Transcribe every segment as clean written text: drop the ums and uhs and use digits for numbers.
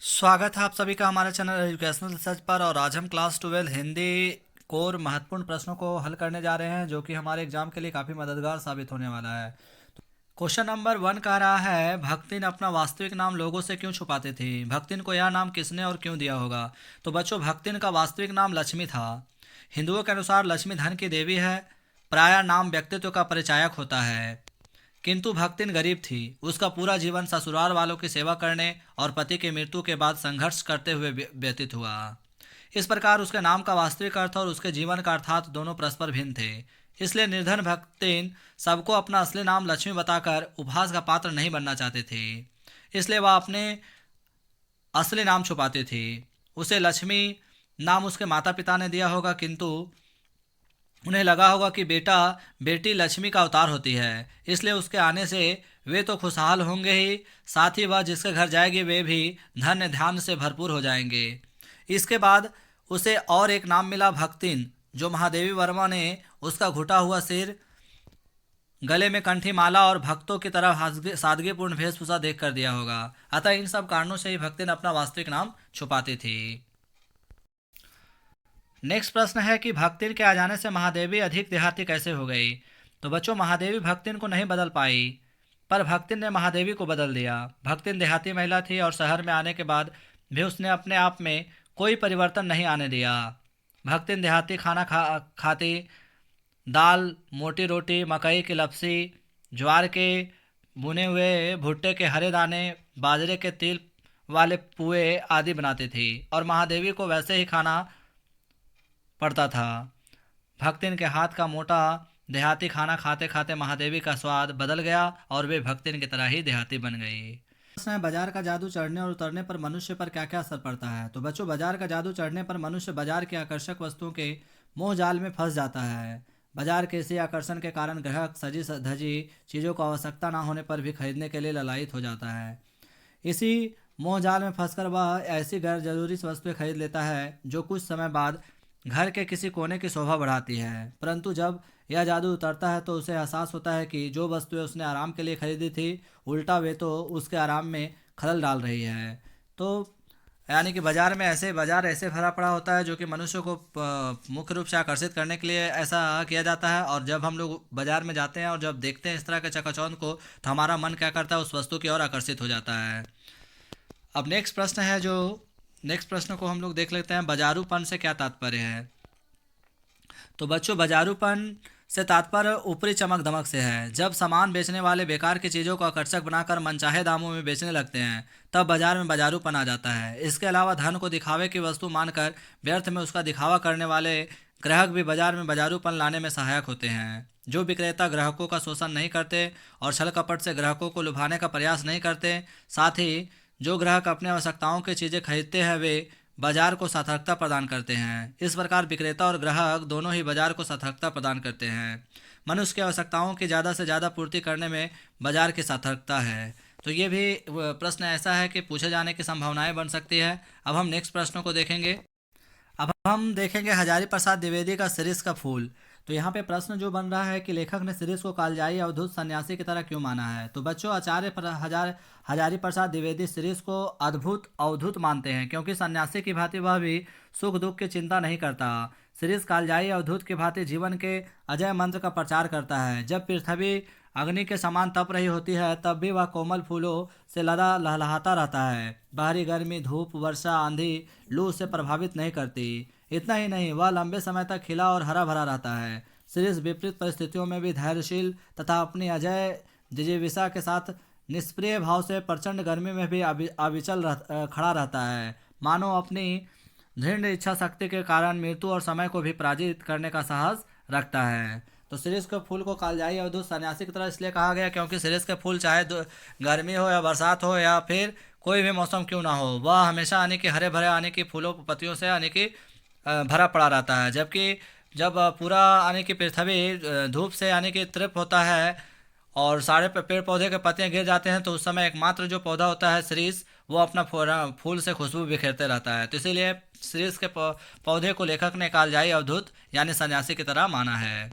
स्वागत है आप सभी का हमारे चैनल एजुकेशनल रिसर्च पर। और आज हम क्लास 12 हिंदी कोर महत्वपूर्ण प्रश्नों को हल करने जा रहे हैं, जो कि हमारे एग्जाम के लिए काफ़ी मददगार साबित होने वाला है। क्वेश्चन नंबर 1 कह रहा है, भक्तिन अपना वास्तविक नाम लोगों से क्यों छुपाते थे? भक्तिन को यह नाम किसने और क्यों दिया होगा? तो बच्चों, भक्तिन का वास्तविक नाम लक्ष्मी था। हिंदुओं के अनुसार लक्ष्मी धन की देवी है। प्रायः नाम व्यक्तित्व का परिचायक होता है। किंतु भक्तिन गरीब थी। उसका पूरा जीवन ससुराल वालों की सेवा करने और पति की मृत्यु के बाद संघर्ष करते हुए व्यतीत हुआ। इस प्रकार उसके नाम का वास्तविक अर्थ और उसके जीवन का अर्थात दोनों परस्पर भिन्न थे। इसलिए निर्धन भक्तिन सबको अपना असली नाम लक्ष्मी बताकर उपहास का पात्र नहीं बनना चाहते थे। इसलिए वह अपने असली नाम छुपाते थे। उसे लक्ष्मी नाम उसके माता पिता ने दिया होगा, किंतु उन्हें लगा होगा कि बेटा बेटी लक्ष्मी का अवतार होती है, इसलिए उसके आने से वे तो खुशहाल होंगे ही, साथ ही वह जिसके घर जाएगी वे भी धन्य ध्यान से भरपूर हो जाएंगे। इसके बाद उसे और एक नाम मिला, भक्तिन, जो महादेवी वर्मा ने उसका घुटा हुआ सिर, गले में कंठी माला और भक्तों की तरह सादगीपूर्ण वेशभूषा देख कर दिया होगा। अतः इन सब कारणों से ही भक्तिन अपना वास्तविक नाम छुपाती थी। नेक्स्ट प्रश्न है कि भक्तिन के आ जाने से महादेवी अधिक देहाती कैसे हो गई? तो बच्चों, महादेवी भक्तिन को नहीं बदल पाई, पर भक्तिन ने महादेवी को बदल दिया। भक्तिन देहाती महिला थी और शहर में आने के बाद भी उसने अपने आप में कोई परिवर्तन नहीं आने दिया। भक्तिन देहाती खाना खाती, दाल, मोटी रोटी, मकई की लपसी, ज्वार के भुने हुए भुट्टे के हरे दाने, बाजरे के तिल वाले पुए आदि बनाती थी, और महादेवी को वैसे ही खाना पड़ता था। भक्तिन के हाथ का मोटा देहाती खाना खाते खाते महादेवी का स्वाद बदल गया और वे भक्तिन की तरह ही देहाती बन गई। प्रश्न है, बाजार का जादू चढ़ने और उतरने पर मनुष्य पर क्या क्या असर पड़ता है? तो बच्चों, बाजार का जादू चढ़ने पर मनुष्य बाजार की आकर्षक वस्तुओं के मोह जाल में फंस जाता है। बाजार के इसी आकर्षण के कारण ग्राहक सजी धजी चीज़ों को आवश्यकता ना होने पर भी खरीदने के लिए ललायित हो जाता है। इसी मोह जाल में फंसकर वह ऐसी गैर जरूरी वस्तुएं खरीद लेता है जो कुछ समय बाद घर के किसी कोने की शोभा बढ़ाती है। परंतु जब यह जादू उतरता है तो उसे एहसास होता है कि जो वस्तुएं उसने आराम के लिए खरीदी थी, उल्टा वे तो उसके आराम में खलल डाल रही है। तो यानी कि बाजार ऐसे भरा पड़ा होता है जो कि मनुष्य को मुख्य रूप से आकर्षित करने के लिए ऐसा किया जाता है। और जब हम लोग बाजार में जाते हैं और जब देखते हैं इस तरह के चकाचौंध को, तो हमारा मन क्या करता है, उस वस्तु की ओर आकर्षित हो जाता है। अब नेक्स्ट प्रश्न को हम लोग देख लेते हैं, बाजारूपन से क्या तात्पर्य है? तो बच्चों, बाजारूपन से तात्पर्य ऊपरी चमक दमक से है। जब सामान बेचने वाले बेकार की चीज़ों को आकर्षक बनाकर मनचाहे दामों में बेचने लगते हैं, तब बाजार में बाजारूपन आ जाता है। इसके अलावा धन को दिखावे की वस्तु मानकर व्यर्थ में उसका दिखावा करने वाले ग्राहक भी बाजार में बाजारूपन लाने में सहायक होते हैं। जो विक्रेता ग्राहकों का शोषण नहीं करते और छल कपट से ग्राहकों को लुभाने का प्रयास नहीं करते, साथ ही जो ग्राहक अपने आवश्यकताओं की चीज़ें खरीदते हैं, वे बाजार को सार्थकता प्रदान करते हैं। इस प्रकार विक्रेता और ग्राहक दोनों ही बाजार को सार्थकता प्रदान करते हैं। मनुष्य की आवश्यकताओं की ज़्यादा से ज़्यादा पूर्ति करने में बाजार की सार्थकता है। तो ये भी प्रश्न ऐसा है कि पूछे जाने की संभावनाएं बन सकती है। अब हम नेक्स्ट प्रश्नों को देखेंगे। अब हम देखेंगे हजारी प्रसाद द्विवेदी का शिरीष का फूल। तो यहाँ पे प्रश्न जो बन रहा है कि लेखक ने शिरीष को कालजाई अवधूत सन्यासी की तरह क्यों माना है? तो बच्चों, हजारी प्रसाद द्विवेदी शिरीष को अद्भुत अवधूत मानते हैं, क्योंकि सन्यासी की भांति वह भी सुख दुख की चिंता नहीं करता। शिरीष कालजाई अवधूत की भांति जीवन के अजय मंत्र का प्रचार करता है। जब पृथ्वी अग्नि के समान तप रही होती है, तब भी वह कोमल फूलों से लदा लहलहाता रहता है। बाहरी गर्मी, धूप, वर्षा, आंधी, लू से प्रभावित नहीं करती। इतना ही नहीं, वह लंबे समय तक खिला और हरा भरा रहता है। शिरीष विपरीत परिस्थितियों में भी धैर्यशील तथा अपनी अजय जिजीविषा के साथ निष्प्रिय भाव से प्रचंड गर्मी में भी खड़ा रहता है, मानो अपनी दृढ़ इच्छा शक्ति के कारण मृत्यु और समय को भी पराजित करने का साहस रखता है। तो शिरीष के फूल को कालजाई अवधूत सन्यासी की तरह इसलिए कहा गया क्योंकि शिरीष के फूल चाहे गर्मी हो या बरसात हो या फिर कोई भी मौसम क्यों ना हो, वह हमेशा यानी कि हरे भरे यानी कि फूलों पत्तियों से यानी कि भरा पड़ा रहता है। जबकि जब पूरा यानी कि पृथ्वी धूप से यानी कि तृप्त होता है और सारे पेड़ पौधे के पत्तियां गिर जाते हैं, तो उस समय एकमात्र जो पौधा होता है शिरीष, वो अपना फूल से खुशबू बिखेरते रहता है। तो इसीलिए शिरीष के पौधे को लेखक ने कालजाई अवधूत यानी सन्यासी की तरह माना है।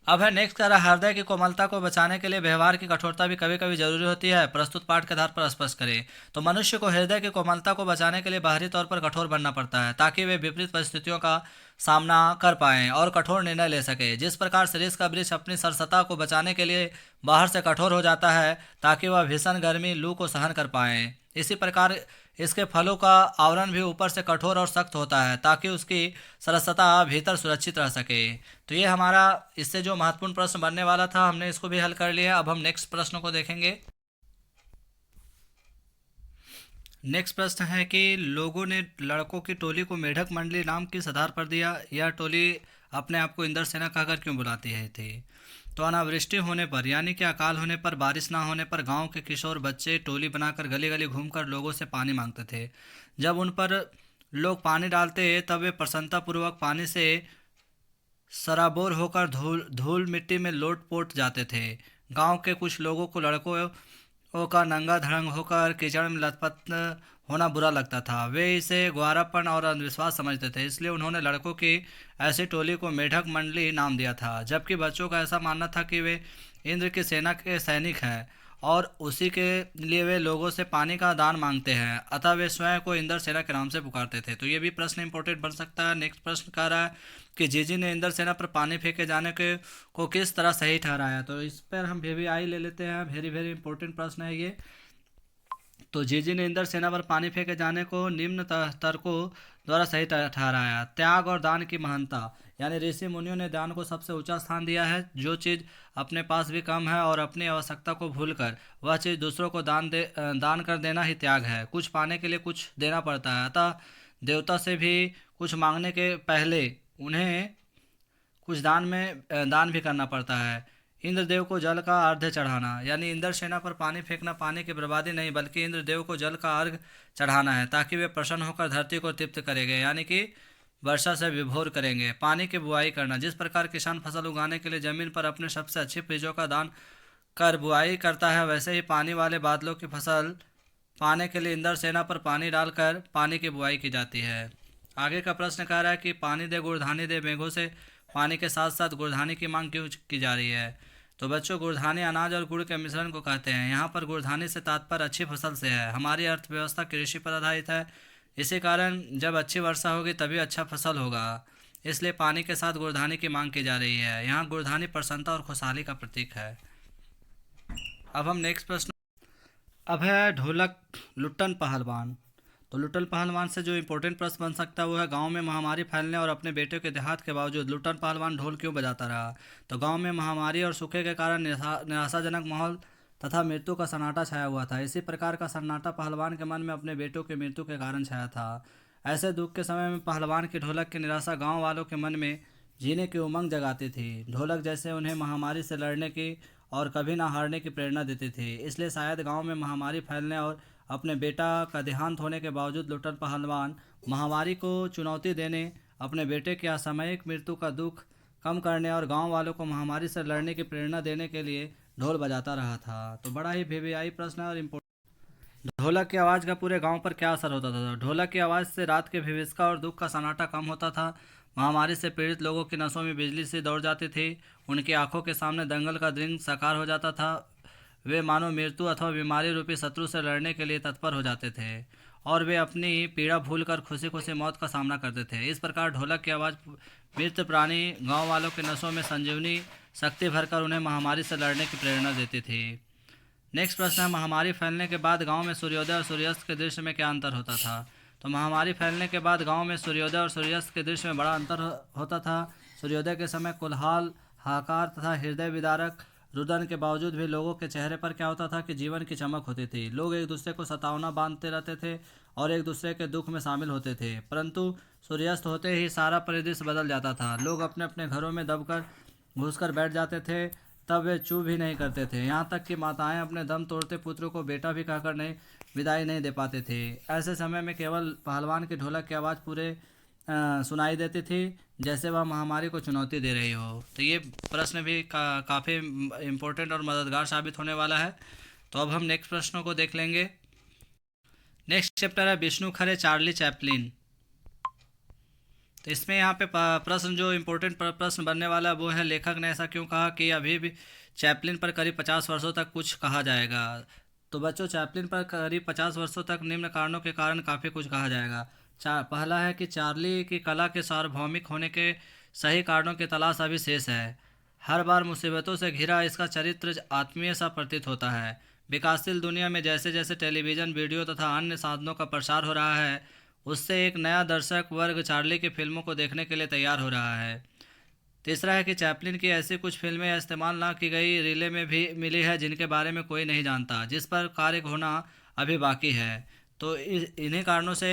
अब है नेक्स्ट कह रहा है, हृदय की कोमलता को बचाने के लिए व्यवहार की कठोरता भी कभी कभी जरूरी होती है। प्रस्तुत पाठ के आधार पर स्पष्ट करें। तो मनुष्य को हृदय की कोमलता को बचाने के लिए बाहरी तौर पर कठोर बनना पड़ता है ताकि वे विपरीत परिस्थितियों का सामना कर पाएं और कठोर निर्णय ले सके। जिस प्रकार सरिस का वृक्ष अपनी सरसता को बचाने के लिए बाहर से कठोर हो जाता है ताकि वह भीषण गर्मी लू को सहन कर पाए, इसी प्रकार इसके फलों का आवरण भी ऊपर से कठोर और सख्त होता है ताकि उसकी सरसता भीतर सुरक्षित रह सके। तो ये हमारा इससे जो महत्वपूर्ण प्रश्न बनने वाला था हमने इसको भी हल कर लिया। अब हम नेक्स्ट प्रश्न को देखेंगे। नेक्स्ट प्रश्न है कि लोगों ने लड़कों की टोली को मेढक मंडली नाम किस आधार पर दिया? यह टोली अपने आप को इंद्र सेना कहकर क्यों बुलाती है थी? तो अनावृष्टि होने पर यानी कि अकाल होने पर, बारिश ना होने पर गांव के किशोर बच्चे टोली बनाकर गली गली घूमकर लोगों से पानी मांगते थे। जब उन पर लोग पानी डालते तब वे प्रसन्नतापूर्वक पानी से सराबोर होकर धूल धूल मिट्टी में लोट पोट जाते थे। गांव के कुछ लोगों को लड़कों का नंगा धड़ंग होकर कीचड़ में लथपथ होना बुरा लगता था। वे इसे ग्वारापन और अंधविश्वास समझते थे, इसलिए उन्होंने लड़कों की ऐसी टोली को मेढक मंडली नाम दिया था। जबकि बच्चों का ऐसा मानना था कि वे इंद्र की सेना के सैनिक हैं और उसी के लिए वे लोगों से पानी का दान मांगते हैं, अतः वे स्वयं को इंद्र सेना के नाम से पुकारते थे। तो ये भी प्रश्न इंपॉर्टेंट बन सकता है। नेक्स्ट प्रश्न कह रहा है कि जीजी ने इंद्र सेना पर पानी फेंके जाने के को किस तरह सही ठहराया? तो इस पर हम VVI ले लेते हैं। वेरी वेरी इंपॉर्टेंट प्रश्न है ये। तो जीजी ने इंद्र सेना पर पानी फेंके जाने को निम्न तर्कों द्वारा सही ठहराया। त्याग और दान की महानता, यानी ऋषि मुनियों ने दान को सबसे ऊंचा स्थान दिया है। जो चीज़ अपने पास भी कम है और अपनी आवश्यकता को भूलकर वह चीज़ दूसरों को दान कर देना ही त्याग है। कुछ पाने के लिए कुछ देना पड़ता है, अतः देवता से भी कुछ मांगने के पहले उन्हें कुछ दान भी करना पड़ता है। इंद्रदेव को जल का अर्घ्य चढ़ाना, यानी इंद्र सेना पर पानी फेंकना पानी की बर्बादी नहीं बल्कि इंद्रदेव को जल का अर्घ चढ़ाना है ताकि वे प्रसन्न होकर धरती को तृप्त करेंगे, यानी कि वर्षा से विभोर करेंगे। पानी की बुआई करना, जिस प्रकार किसान फसल उगाने के लिए जमीन पर अपने सबसे अच्छे बीजों का दान कर बुआई करता है, वैसे ही पानी वाले बादलों की फसल पाने के लिए इंद्र सेना पर पानी डालकर पानी की बुआई की जाती है। आगे का प्रश्न कह रहा है कि पानी दे गुड़धानी दे मेघों से पानी के साथ साथ गुड़धानी की मांग क्यों की जा रही है? तो बच्चों, गुड़धानी अनाज और गुड़ के मिश्रण को कहते हैं। यहाँ पर गुड़धानी से तात्पर्य अच्छी फसल से है। हमारी अर्थव्यवस्था कृषि पर आधारित है, इसी कारण जब अच्छी वर्षा होगी तभी अच्छा फसल होगा, इसलिए पानी के साथ गुड़धानी की मांग की जा रही है। यहाँ गुड़धानी प्रसन्नता और खुशहाली का प्रतीक है। अब हम नेक्स्ट प्रश्न। अब है ढोलक लुट्टन पहलवान। तो लुट्टन पहलवान से जो इम्पोर्टेंट प्रश्न बन सकता है वो है, गांव में महामारी फैलने और अपने बेटे के देहात के बावजूद लुट्टन पहलवान ढोल क्यों बजाता रहा? तो गांव में महामारी और सूखे के कारण निराशाजनक माहौल तथा मृत्यु का सन्नाटा छाया हुआ था। इसी प्रकार का सन्नाटा पहलवान के मन में अपने बेटों की मृत्यु के कारण छाया था। ऐसे दुख के समय में पहलवान की ढोलक की निराशा गांव वालों के मन में जीने की उमंग जगाती थी। ढोलक जैसे उन्हें महामारी से लड़ने की और कभी ना हारने की प्रेरणा देती थी। इसलिए शायद गांव में महामारी फैलने और अपने बेटा का देहांत होने के बावजूद लुट्टन पहलवान महामारी को चुनौती देने, अपने बेटे की असामयिक मृत्यु का दुख कम करने और गांव वालों को महामारी से लड़ने की प्रेरणा देने के लिए ढोल बजाता रहा था। तो बड़ा ही VVI प्रश्न है और इम्पोर्टेंट। ढोलक की आवाज़ का पूरे गांव पर क्या असर होता था? ढोलक की आवाज़ से रात के विभीषिका और दुख का सन्नाटा कम होता था। महामारी से पीड़ित लोगों की नसों में बिजली सी दौड़ जाती थी। उनकी आंखों के सामने दंगल का दृश्य साकार हो जाता था। वे मानो मृत्यु अथवा बीमारी रूपी शत्रु से लड़ने के लिए तत्पर हो जाते थे और वे अपनी पीड़ा भूलकर खुशी खुशी मौत का सामना करते थे। इस प्रकार ढोलक की आवाज़ मृत प्राणी गांव वालों के नसों में संजीवनी शक्ति भरकर उन्हें महामारी से लड़ने की प्रेरणा देती थी। नेक्स्ट प्रश्न है, महामारी फैलने के बाद गांव में सूर्योदय और सूर्यास्त के दृश्य में क्या अंतर होता था? तो महामारी फैलने के बाद गांव में सूर्योदय और सूर्यास्त के दृश्य में बड़ा अंतर होता था। सूर्योदय के समय कोलाहल, हाहाकार तथा हृदय विदारक रुदन के बावजूद भी लोगों के चेहरे पर क्या होता था कि जीवन की चमक होती थी। लोग एक दूसरे को सतावना बांधते रहते थे और एक दूसरे के दुख में शामिल होते थे। परंतु सूर्यास्त होते ही सारा परिदृश्य बदल जाता था। लोग अपने अपने घरों में दबकर घुसकर बैठ जाते थे, तब वे चुप भी नहीं करते थे। यहाँ तक कि माताएं अपने दम तोड़ते पुत्र को बेटा भी कहकर नहीं विदाई नहीं दे पाते थे। ऐसे समय में केवल पहलवान की ढोलक की आवाज़ पूरे सुनाई देती थी जैसे वह महामारी को चुनौती दे रही हो। तो ये प्रश्न भी काफ़ी इम्पोर्टेंट और मददगार साबित होने वाला है। तो अब हम नेक्स्ट प्रश्नों को देख लेंगे। नेक्स्ट चैप्टर है विष्णु खरे चार्ली चैपलिन। तो इसमें यहाँ पे प्रश्न जो इम्पोर्टेंट प्रश्न बनने वाला है वो है, लेखक ने ऐसा क्यों कहा कि अभी भी चैपलिन पर करीब 50 वर्षों तक कुछ कहा जाएगा। तो बच्चों, चैपलिन पर करीब 50 वर्षों तक निम्न कारणों के कारण काफ़ी कुछ कहा जाएगा। पहला है कि चार्ली की कला के सार्वभौमिक होने के सही कारणों की तलाश अभी शेष है। हर बार मुसीबतों से घिरा इसका चरित्र आत्मीय सा प्रतीत होता है। विकासशील दुनिया में जैसे जैसे टेलीविज़न, वीडियो तथा अन्य साधनों का प्रसार हो रहा है, उससे एक नया दर्शक वर्ग चार्ली की फिल्मों को देखने के लिए तैयार हो रहा है। तीसरा है कि चैपलिन की ऐसी कुछ फिल्में इस्तेमाल ना की गई रीले में भी मिली है जिनके बारे में कोई नहीं जानता, जिस पर कार्य होना अभी बाकी है। तो इन्हीं कारणों से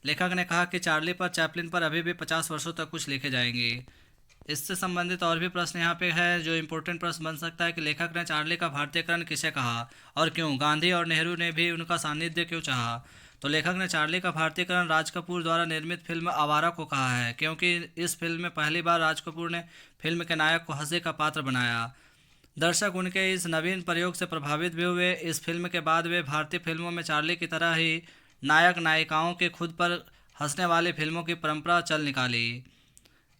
लेखक ने कहा कि चार्ली पर, चैपलिन पर अभी भी 50 वर्षों तक कुछ लिखे जाएंगे। इससे संबंधित और भी प्रश्न यहाँ पे है जो इम्पोर्टेंट प्रश्न बन सकता है कि लेखक ने चार्ली का भारतीयकरण किसे कहा और क्यों? गांधी और नेहरू ने भी उनका सानिध्य क्यों चाहा? तो लेखक ने चार्ली का भारतीयकरण राज कपूर द्वारा निर्मित फिल्म आवारा को कहा है, क्योंकि इस फिल्म में पहली बार राज कपूर ने फिल्म के नायक को हंसी का पात्र बनाया। दर्शक उनके इस नवीन प्रयोग से प्रभावित भी हुए। इस फिल्म के बाद वे भारतीय फिल्मों में चार्ली की तरह ही नायक नायिकाओं के खुद पर हंसने वाली फिल्मों की परंपरा चल निकाली,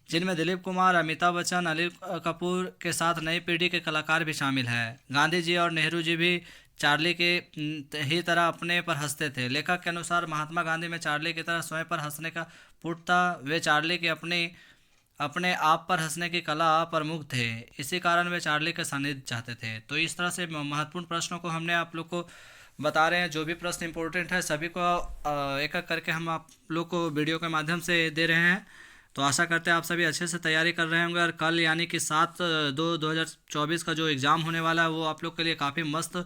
जिनमें दिलीप कुमार, अमिताभ बच्चन, अनिल कपूर के साथ नई पीढ़ी के कलाकार भी शामिल हैं। गांधी जी और नेहरू जी भी चार्ली के ही तरह अपने पर हंसते थे। लेखक के अनुसार महात्मा गांधी में चार्ली की तरह स्वयं पर हंसने का पुट था। वे चार्ली की अपने आप पर हंसने की कला पर मुग्ध थे। इसी कारण वे चार्ली के सानिध्य चाहते थे। तो इस तरह से महत्वपूर्ण प्रश्नों को हमने आप लोग को बता रहे हैं। जो भी प्रश्न इंपॉर्टेंट है सभी को एक एक करके हम आप लोग को वीडियो के माध्यम से दे रहे हैं। तो आशा करते हैं आप सभी अच्छे से तैयारी कर रहे होंगे और कल यानी कि 7/2/2024 का जो एग्ज़ाम होने वाला है वो आप लोग के लिए काफ़ी मस्त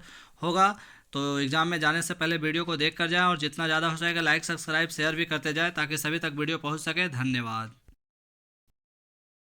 होगा। तो एग्ज़ाम में जाने से पहले वीडियो को देख कर जाएं और जितना ज़्यादा हो सकेगा लाइक, सब्सक्राइब, शेयर भी करते जाएं ताकि सभी तक वीडियो पहुंच सके। धन्यवाद।